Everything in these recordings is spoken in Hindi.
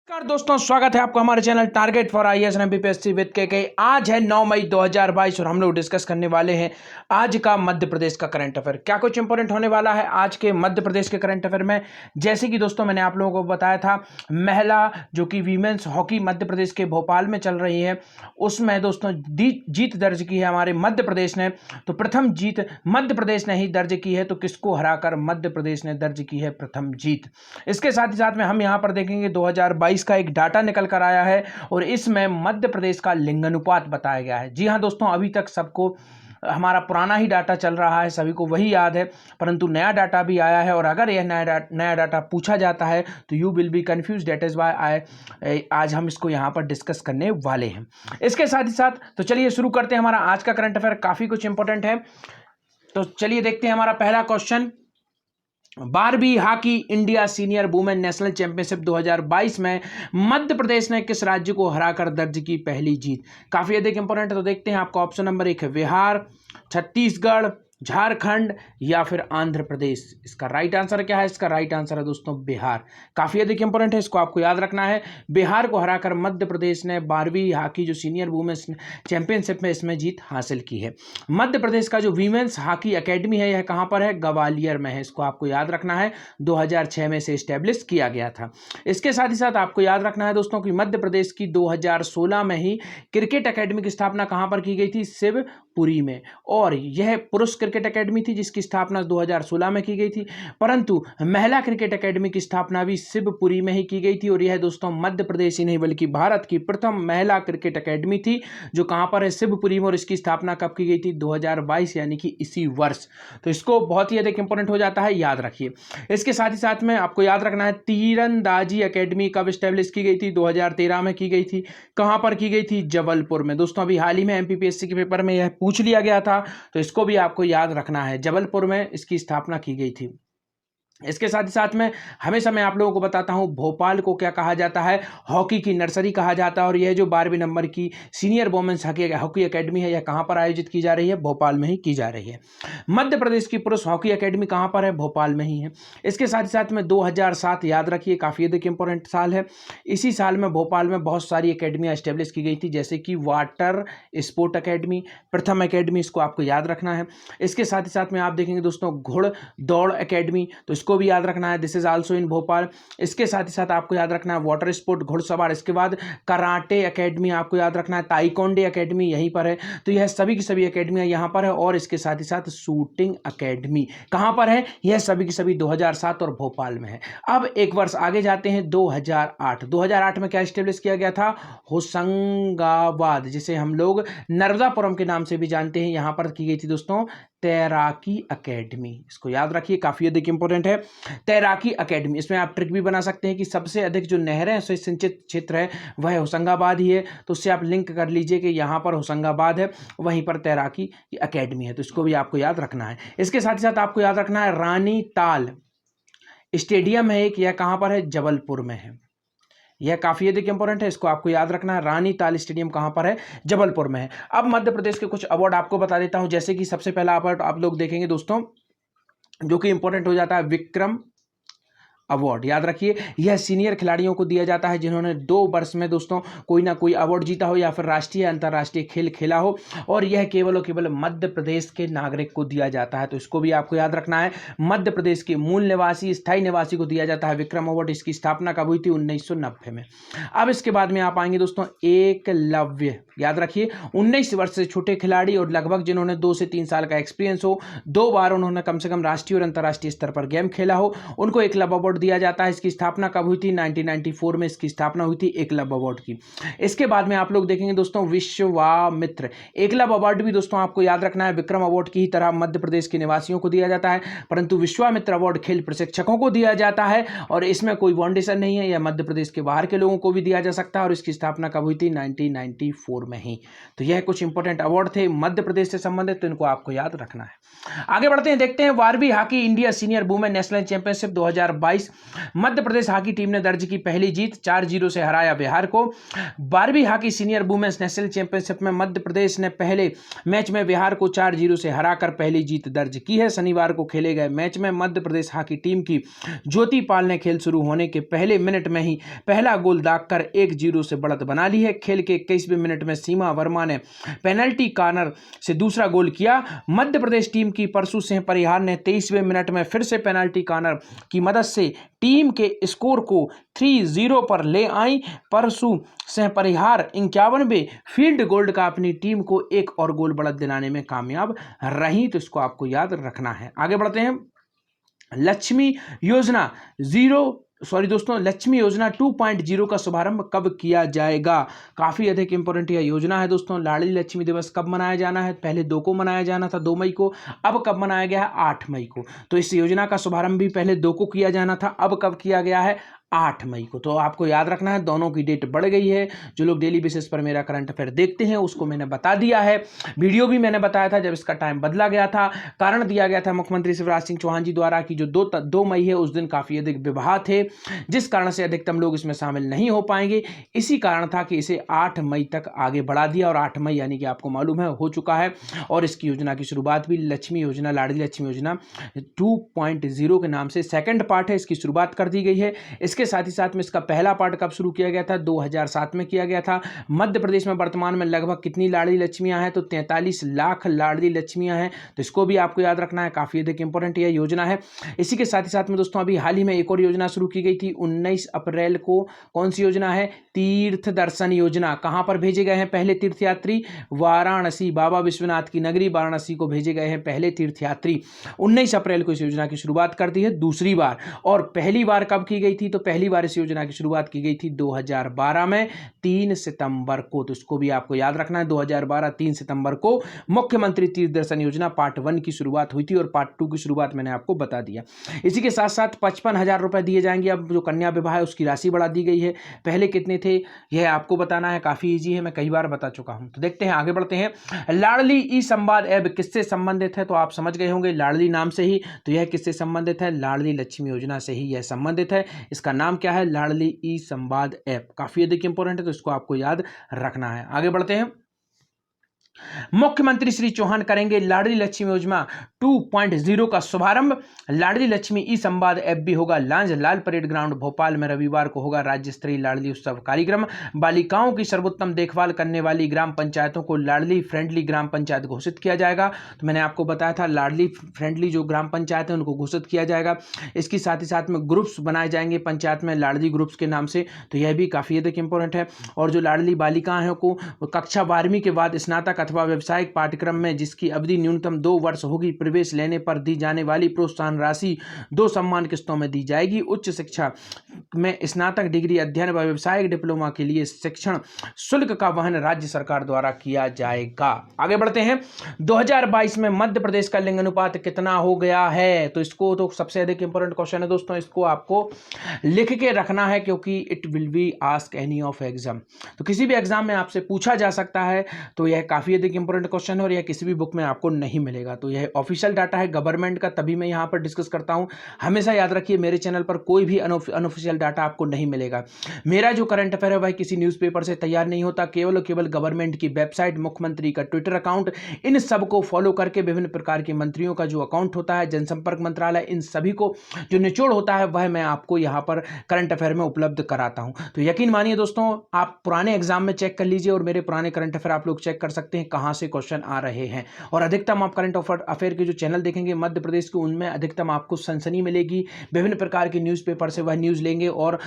नमस्कार दोस्तों, स्वागत है आपको हमारे channel target for IAS and MPSC with के। आज है 9 मई 2022 और हम लोग डिस्कस करने वाले हैं आज का मध्य प्रदेश का करंट अफेयर। क्या कुछ इंपॉर्टेंट होने वाला है आज के मध्य प्रदेश के करंट अफेयर में। जैसे कि दोस्तों मैंने आप लोगों को बताया था, महिला जो कि वीमेंस हॉकी मध्य प्रदेश के भोपाल में चल रही है, उसमें दोस्तों जीत दर्ज की है हमारे मध्य प्रदेश ने। तो प्रथम जीत मध्य प्रदेश ने ही दर्ज की है। तो किसको हराकर मध्य प्रदेश ने दर्ज की है प्रथम जीत। इसके साथ ही साथ में हम यहाँ पर देखेंगे 2022 का एक डाटा निकल कर आया है और इसमें मध्य प्रदेश का लिंगानुपात बताया गया है। जी हां दोस्तों, अभी तक सबको हमारा पुराना ही डाटा चल रहा है, सभी को वही याद है, परंतु नया डाटा भी आया है और अगर यह नया डाटा पूछा जाता है तो you will be confuse. That is why आज हम इसको यहाँ पर डिस्कस करने वाले हैं। इसके साथ ही साथ तो चलिए शुरू करते हैं। हमारा आज का करंट अफेयर काफी कुछ इंपॉर्टेंट है, तो चलिए देखते हैं हमारा पहला क्वेश्चन। 12वीं hockey India senior women national championship 2022 में मध्य प्रदेश ने किस राज्य को हराकर दर्ज की पहली जीत। काफी अधिक इंपॉर्टेंट है, तो देखते हैं। आपका ऑप्शन नंबर 1 है बिहार, छत्तीसगढ़, झारखंड या फिर आंध्र प्रदेश। इसका राइट आंसर क्या है? इसका राइट आंसर है दोस्तों बिहार। काफी अधिक इंपॉर्टेंट है, इसको आपको याद रखना है। बिहार को हराकर मध्य प्रदेश ने 12वीं हॉकी जो सीनियर वुमेन्स चैंपियनशिप में इसमें जीत हासिल की है। मध्य प्रदेश का जो वीमेंस हॉकी एकेडमी है यह कहां पर है? ग्वालियर में है। इसको आपको याद रखना है, 2006 में से स्टैब्लिश किया गया था। इसके साथ ही साथ आपको याद रखना है दोस्तों कि मध्य प्रदेश की 2016 में ही क्रिकेट एकेडमी की स्थापना कहां पर की गई थी? शिवपुरी में। और यह पुरुष क्रिकेट एकेडमी थी जिसकी स्थापना 2016 में की गई थी, परंतु महिला क्रिकेट एकेडमी की स्थापना भी शिवपुरी में ही की गई थी। और यह दोस्तों मध्य प्रदेश ही नहीं बल्कि भारत की प्रथम महिला क्रिकेट एकेडमी थी जो कहां पर है? शिवपुरी में। और इसकी स्थापना कब की गई थी? 2022 यानी कि इसी वर्ष। तो इसको बहुत ही अधिक इंपॉर्टेंट हो जाता है, याद रखिए। इसके साथ ही साथ में आपको याद रखना है तीरंदाजी एकेडमी कब स्टैब्लिश की गई थी? 2013 में की गई थी। कहां पर की गई थी? जबलपुर में। दोस्तों अभी हाल ही में एमपीपीएससी के पेपर में यह पूछ लिया गया था, तो इसको भी आपको याद रखना है। जबलपुर में इसकी स्थापना की गई थी। इसके साथ ही साथ में हमेशा मैं आप लोगों को बताता हूं, भोपाल को क्या कहा जाता है? हॉकी की नर्सरी कहा जाता है। और यह जो 12वीं नंबर की सीनियर वुमेन्स हॉकी एकेडमी है यह कहां पर आयोजित की जा रही है? भोपाल में ही की जा रही है। मध्य प्रदेश की पुरुष हॉकी एकेडमी कहां पर है? भोपाल में ही है। इसके साथ ही साथ में 2007 याद रखिए, काफी अधिक इंपॉर्टेंट साल है। इसी साल में भोपाल में बहुत सारी एकेडमियां स्टेब्लिश की गई थी, जैसे कि वाटर स्पोर्ट एकेडमी, प्रथम एकेडमी, इसको आपको याद रखना है। इसके साथ ही साथ में आप देखेंगे दोस्तों घुड़ दौड़ एकेडमी, तो इसको भी याद रखना है। This is also in Bhopal. इसके साथ ही साथ आपको याद रखना है वाटर स्पोर्ट घुड़सवार। इसके बाद कराटे एकेडमी आपको याद रखना है, ताइक्वांडो एकेडमी यहीं पर है। तो यह सभी की सभी एकेडमियां यहां पर है। और इसके साथ ही साथ शूटिंग एकेडमी कहां पर है? यह सभी की सभी 2007 और भोपाल में है। अब एक वर्ष आगे जाते हैं, 2008 में क्या स्टेब्लिश किया गया था? होशंगाबाद, जिसे हम लोग नर्मदापुरम के नाम से भी जानते हैं, यहां पर की गई थी दोस्तों तैराकी एकेडमी। इसको याद रखिए, काफी अधिक इंपॉर्टेंट है तैराकी एकेडमी। इसमें आप ट्रिक भी बना सकते हैं कि सबसे अधिक जो नहरें से सिंचित क्षेत्र है वह होशंगाबाद ही है, तो उससे आप लिंक कर लीजिए कि यहाँ पर होशंगाबाद है, वहीं पर तैराकी एकेडमी है। तो इसको भी आपको याद रखना है। इसके साथ ही साथ आपको याद रखना है रानी ताल स्टेडियम है एक, यह कहाँ पर है? जबलपुर में है। यह काफी अधिक इंपॉर्टेंट है, इसको आपको याद रखना है। रानी ताल स्टेडियम कहां पर है? जबलपुर में है। अब मध्य प्रदेश के कुछ अवार्ड आपको बता देता हूं, जैसे कि सबसे पहला अवार्ड आप लोग देखेंगे दोस्तों जो कि इंपॉर्टेंट हो जाता है, विक्रम अवार्ड। याद रखिए, यह सीनियर खिलाड़ियों को दिया जाता है जिन्होंने 2 वर्ष में दोस्तों कोई ना कोई अवार्ड जीता हो या फिर राष्ट्रीय अंतर्राष्ट्रीय खेल खेला हो, और यह केवल और केवल मध्य प्रदेश के नागरिक को दिया जाता है। तो इसको भी आपको याद रखना है। मध्य प्रदेश के मूल निवासी, स्थायी निवासी को दिया जाता है विक्रम अवार्ड। इसकी स्थापना कब हुई थी? 1990 में। अब इसके बाद में आप आएंगे दोस्तों एकलव्य। याद रखिए, 19 वर्ष से छोटे खिलाड़ी और लगभग जिन्होंने 2 से 3 साल का एक्सपीरियंस हो, 2 बार उन्होंने कम से कम राष्ट्रीय और अंतर्राष्ट्रीय स्तर पर गेम खेला हो, उनको एकलव्य अवार्ड दिया जाता है। इसकी स्थापना कब हुई थी? 1994 में इसकी स्थापना हुई थी एकलव्य अवार्ड की। इसके बाद में आप लोग देखेंगे दोस्तों विश्वामित्र। एकलव्य अवार्ड भी दोस्तों आपको याद रखना है विक्रम अवार्ड की ही तरह मध्य प्रदेश के निवासियों को दिया जाता है, परंतु विश्वामित्र अवार्ड खेल प्रशिक्षकों को दिया जाता है और इसमें कोई बाउंडेशन नहीं है, यह मध्य प्रदेश के बाहर के लोगों को भी दिया जा सकता है। और इसकी स्थापना कब हुई थी? 1994 में ही। तो यह कुछ इंपॉर्टेंट अवार्ड थे मध्य प्रदेश से संबंधित, तो इनको आपको याद रखना है। आगे बढ़ते हैं, देखते हैं 12वीं hockey India senior women national championship 2022 2022 Madhya Pradesh hockey team ने दर्ज की पहली जीत, 4-0 से हराया बिहार को। 12वीं hockey senior women's national championship में मध्य प्रदेश ने पहले मैच में बिहार को 4-0 से हराकर पहली जीत दर्ज की है। शनिवार को खेले गए मैच में मध्य प्रदेश हॉकी टीम की ज्योति पाल ने खेल शुरू होने के पहले मिनट में ही पहला गोल दागकर 1-0 से बढ़त बना ली है। खेल के 21वें मिनट में सीमा वर्मा ने पेनल्टी कॉर्नर से दूसरा गोल किया। मध्य प्रदेश टीम की परसू सिंह परिहार ने 23वें मिनट में फिर से पेनल्टी कॉर्नर की मदद से टीम के स्कोर को 3-0 पर ले आई। परसू सिंह परिहार 51वें फील्ड गोल का अपनी टीम को एक और गोल बढ़त दिलाने में कामयाब रही, तो इसको आपको याद रखना है। आगे बढ़ते हैं। लक्ष्मी योजना 2.0 का शुभारंभ कब किया जाएगा? काफ़ी अधिक इंपॉर्टेंट यह योजना है दोस्तों। लाडली लक्ष्मी दिवस कब मनाया जाना है? पहले 2 को मनाया जाना था, 2 मई को। अब कब मनाया गया है? 8 मई को। तो इस योजना का शुभारंभ भी पहले 2 को किया जाना था, अब कब किया गया है? 8 मई को। तो आपको याद रखना है, दोनों की डेट बढ़ गई है। जो लोग डेली बेसिस पर मेरा करंट अफेयर देखते हैं उसको मैंने बता दिया है। वीडियो भी मैंने बताया था जब इसका टाइम बदला गया था। कारण दिया गया था मुख्यमंत्री शिवराज सिंह चौहान जी द्वारा कि जो 2 मई है उस दिन काफ़ी अधिक विवाह थे, जिस कारण से अधिकतम लोग इसमें शामिल नहीं हो पाएंगे। इसी कारण था कि इसे 8 मई तक आगे बढ़ा दिया, और 8 मई यानी कि आपको मालूम है हो चुका है। और इसकी योजना की शुरुआत भी लक्ष्मी योजना, लाडली लक्ष्मी योजना 2.0 के नाम से सेकंड पार्ट है, इसकी शुरुआत कर दी गई है। इसके साथ ही साथ में इसका पहला पार्ट कब शुरू किया गया था? 2007 में किया गया था। मध्य प्रदेश में वर्तमान में लगभग कितनी लाडली लक्ष्मियां हैं? तो 43 लाख लाडली लक्ष्मियां हैं। तो इसको भी आपको याद रखना है, काफ़ी अधिक इंपॉर्टेंट यह योजना है। इसी के साथ ही साथ में दोस्तों अभी हाल ही में एक और योजना शुरू की गई थी 19 अप्रैल को। कौन सी योजना है? तीर्थ दर्शन योजना। कहां पर भेजे गए हैं पहले तीर्थयात्री? वाराणसी, बाबा विश्वनाथ की नगरी वाराणसी को भेजे गए हैं पहले तीर्थयात्री। 19 अप्रैल को इस योजना की शुरुआत कर दी है दूसरी बार। और पहली बार कब की गई थी? तो पहली बार इस योजना की शुरुआत की गई थी 2012 में 3 सितंबर को। तो इसको भी आपको याद रखना है, 2012 3 सितंबर को मुख्यमंत्री तीर्थ दर्शन योजना पार्ट 1 की शुरुआत हुई थी, और पार्ट 2 की शुरुआत मैंने आपको बता दिया। इसी के साथ साथ 55,000 रुपए दिए जाएंगे। अब जो कन्या विवाह है उसकी राशि बढ़ा दी गई है। पहले कितने थे यह आपको बताना है, काफी ईजी है, मैं कई बार बता चुका हूं। तो देखते हैं, आगे बढ़ते हैं। लाडली ई संवाद ऐप किससे संबंधित है? तो आप समझ गए होंगे लाडली नाम से ही, तो यह किससे संबंधित है? लाडली लक्ष्मी योजना से ही यह संबंधित है। इसका नाम क्या है? लाडली ई संवाद ऐप। काफी अधिक इंपॉर्टेंट है, तो इसको आपको याद रखना है। आगे बढ़ते हैं। मुख्यमंत्री श्री चौहान करेंगे लाडली लक्ष्मी योजना 2.0 का शुभारंभ। लाडली लक्ष्मी ई संवाद ऐप भी होगा लॉन्च। लाल परेड ग्राउंड भोपाल में रविवार को होगा राज्य स्तरीय लाडली उत्सव कार्यक्रम। बालिकाओं की सर्वोत्तम देखभाल करने वाली ग्राम पंचायतों को लाडली फ्रेंडली ग्राम पंचायत घोषित किया जाएगा। तो मैंने आपको बताया था लाडली फ्रेंडली जो ग्राम पंचायत है उनको घोषित किया जाएगा। इसके साथ ही साथ में ग्रुप्स बनाए जाएंगे पंचायत में लाडली ग्रुप्स के नाम से, तो यह भी काफी अधिक इंपॉर्टेंट है। और जो लाडली बालिकाएं को कक्षा 12वीं के बाद स्नातक अथवा व्यावसायिक पाठ्यक्रम में जिसकी अवधि न्यूनतम 2 वर्ष होगी, प्रवेश लेने पर दी जाने वाली प्रोत्साहन राशि 2 सम्मान किस्तों में दी जाएगी। उच्च शिक्षा में स्नातक डिग्री अध्ययन व व्यावसायिक डिप्लोमा के लिए शिक्षण शुल्क का वहन राज्य सरकार द्वारा किया जाएगा। आगे बढ़ते हैं। 2022 में मध्य प्रदेश का लिंग अनुपात कितना हो गया है? तो इसको तो सबसे अधिक इंपॉर्टेंट क्वेश्चन है दोस्तों, इसको आपको लिख के रखना है क्योंकि it will be ask any of exam. तो किसी भी एग्जाम में आपसे पूछा जा सकता है, तो यह काफी अधिक इंपॉर्टेंट क्वेश्चन है और यह किसी भी बुक में आपको नहीं मिलेगा। तो यह ऑफिशियल डाटा है गवर्नमेंट का, तभी मैं यहां पर डिस्कस करता हूं। हमेशा याद रखिए मेरे चैनल पर कोई भी अनऑफिशियल डाटा आपको नहीं मिलेगा। मेरा जो करंट अफेयर है वह किसी न्यूज़पेपर से तैयार नहीं होता, केवल गवर्नमेंट की वेबसाइट, मुख्यमंत्री का ट्विटर अकाउंट, इन सबको फॉलो करके विभिन्न प्रकार के मंत्रियों का जो अकाउंट होता है, जनसंपर्क मंत्रालय, इन सभी को जो निचोड़ होता है वह मैं आपको यहाँ पर करंट अफेयर में उपलब्ध कराता हूँ। तो यकीन मानिए दोस्तों, आप पुराने एग्जाम में चेक कर लीजिए और मेरे पुराने करंट अफेयर आप लोग चेक कर सकते हैं कहाँ से क्वेश्चन आ रहे हैं। और अधिकतम आप करंट अफेयर के जो चैनल देखेंगे मध्य प्रदेश के, उनमें अधिकतम आपको सनसनी मिलेगी। विभिन्न प्रकार के न्यूज़पेपर से वह न्यूज़ लेंगे और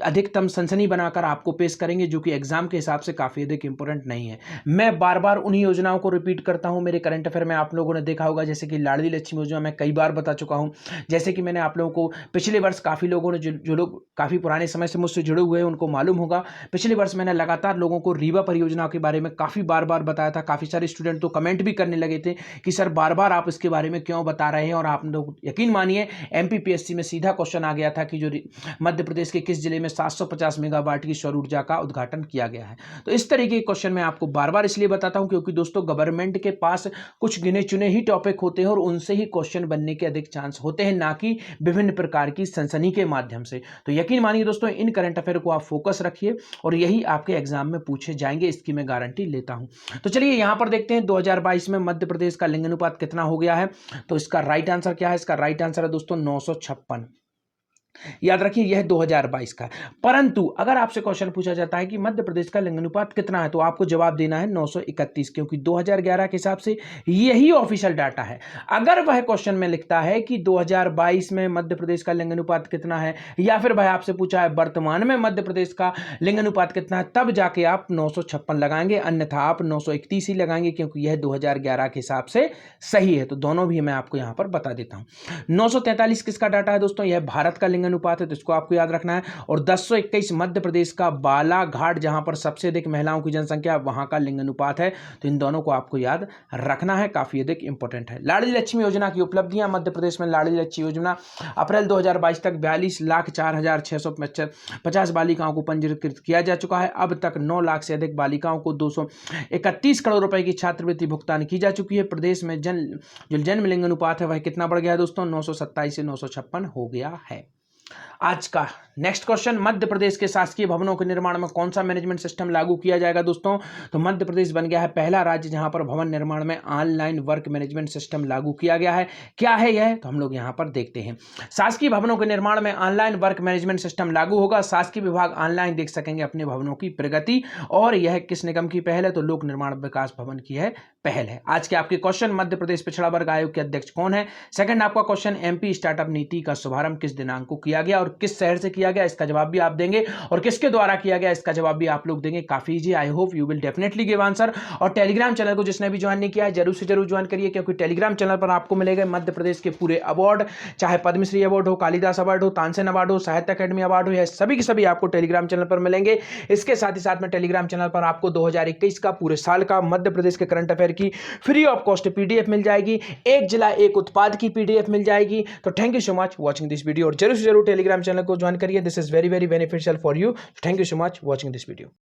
अधिकतम सनसनी बनाकर आपको पेश करेंगे, जो कि एग्जाम के हिसाब से काफी अधिक इंपॉर्टेंट नहीं है। मैं बार बार उन्हीं योजनाओं को रिपीट करता हूं। मेरे करंट अफेयर में आप लोगों ने देखा होगा, जैसे कि लाडली लक्ष्मी योजना मैं कई बार बता चुका हूं। जैसे कि मैंने आप लोगों को पिछले वर्ष, काफी लोगों ने जो लोग काफी पुराने समय से मुझसे जुड़े हुए हैं उनको मालूम होगा, पिछले वर्ष मैंने लगातार लोगों को रीवा परियोजना के बारे में काफी बार बताया था, काफ़ी सारे स्टूडेंट तो कमेंट भी करने लगे थे कि सर बार बार आप इसके बारे में क्यों बता रहे हैं, और आप लोग यकीन मानिए एमपीपीएससी में सीधा क्वेश्चन आ गया था कि जो मध्य प्रदेश के किस जिले में 750 मेगावाट की सौर ऊर्जा का उद्घाटन किया गया है। तो इस तरीके के क्वेश्चन मैं आपको बार बार इसलिए बताता हूं क्योंकि दोस्तों गवर्नमेंट के पास कुछ गिने चुने ही टॉपिक होते हैं और उनसे ही क्वेश्चन बनने के अधिक चांस होते हैं, ना कि विभिन्न प्रकार की सनसनी के माध्यम से। तो यकीन मानिए दोस्तों इन करंट अफेयर को आप फोकस रखिए और यही आपके एग्जाम में पूछे जाएंगे, इसकी मैं गारंटी लेता हूं। तो चलिए यहां पर देखते हैं 2022 में मध्य प्रदेश का लिंगानुपात कितना हो गया है। तो इसका राइट आंसर क्या है? इसका राइट आंसर है दोस्तों 956। याद रखिए यह 2022 का है। परंतु अगर आपसे क्वेश्चन पूछा जाता है कि मध्य प्रदेश का लिंगानुपात कितना है, तो आपको जवाब देना है 931, क्योंकि 2011 के हिसाब से यही ऑफिशियल डाटा है। अगर वह क्वेश्चन में लिखता है कि 2022 में मध्य प्रदेश का लिंगानुपात कितना है, या फिर वह आपसे पूछा है वर्तमान में मध्य प्रदेश का लिंगानुपात कितना है, तब जाके आप 956 लगाएंगे, अन्यथा आप 931 ही लगाएंगे, क्योंकि यह 2011 के हिसाब से सही है। तो दोनों भी मैं आपको यहां पर बता देता हूं। 943 किसका डाटा है दोस्तों? यह भारत का लिंगानुपात है, तो इसको आपको याद रखना है। और 1021 मध्य प्रदेश का बालाघाट, जहां पर सबसे अधिक महिलाओं की जनसंख्या, वहां का लिंगानुपात है। तो इन दोनों को आपको याद रखना है, काफी अधिक इंपॉर्टेंट है। लाडली लक्ष्मी योजना की उपलब्धियां मध्य प्रदेश में। लाडली लक्ष्मी योजना अप्रैल 2022 तक 42,04,650 बालिकाओं को पंजीकृत किया जा चुका है। अब तक 9 लाख से अधिक बालिकाओं को 231 करोड़ रुपए की छात्रवृत्ति भुगतान की जा चुकी है। प्रदेश में जो जन्म लिंगानुपात है वह कितना बढ़ गया है दोस्तों? 927 से 956 हो गया है। आज का नेक्स्ट क्वेश्चन, मध्य प्रदेश के शासकीय भवनों के निर्माण में कौन सा मैनेजमेंट सिस्टम लागू किया जाएगा दोस्तों? तो मध्य प्रदेश बन गया है पहला राज्य जहां पर भवन निर्माण में ऑनलाइन वर्क मैनेजमेंट सिस्टम लागू किया गया है। क्या है यह? तो हम लोग यहां पर देखते हैं। शासकीय भवनों के निर्माण में ऑनलाइन वर्क मैनेजमेंट सिस्टम लागू होगा। शासकीय विभाग ऑनलाइन देख सकेंगे अपने भवनों की प्रगति। और यह किस निगम की पहल है? तो लोक निर्माण विकास भवन की है पहल है। आज के आपके क्वेश्चन, मध्य प्रदेश पिछड़ा वर्ग आयोग के अध्यक्ष कौन है? सेकंड आपका क्वेश्चन, एमपी स्टार्टअप नीति का शुभारंभ किस दिनांक को किया गया और किस शहर से किया गया? इसका जवाब भी आप देंगे। और किसके द्वारा किया गया? इसका जवाब भी आप लोग देंगे। काफी easy, I hope you will definitely give answer. और टेलीग्राम चैनल को जिसने भी ज्वाइन नहीं किया है जरूर से जरूर ज्वाइन करिए, क्योंकि टेलीग्राम चैनल पर आपको मिलेगा मध्य प्रदेश के पूरे अवार्ड, चाहे पद्मश्री अवार्ड हो, कालिदास अवार्ड हो, तानसेन अवार्ड हो, साहित्य अकादमी अवार्ड हो, यह सभी के सभी आपको टेलीग्राम चैनल पर मिलेंगे। इसके साथ ही साथ में टेलीग्राम चैनल पर आपको 2021 का पूरे साल का मध्य प्रदेश के करंट अफेयर की फ्री ऑफ कॉस्ट पीडीएफ मिल जाएगी। एक जिला एक उत्पाद की पीडीएफ मिल जाएगी। तो thank you so much watching this video, और जरूर से जरूर टेलीग्राम चैनल को ज्वाइन करिए। This is very very beneficial for you. Thank you so much watching this video.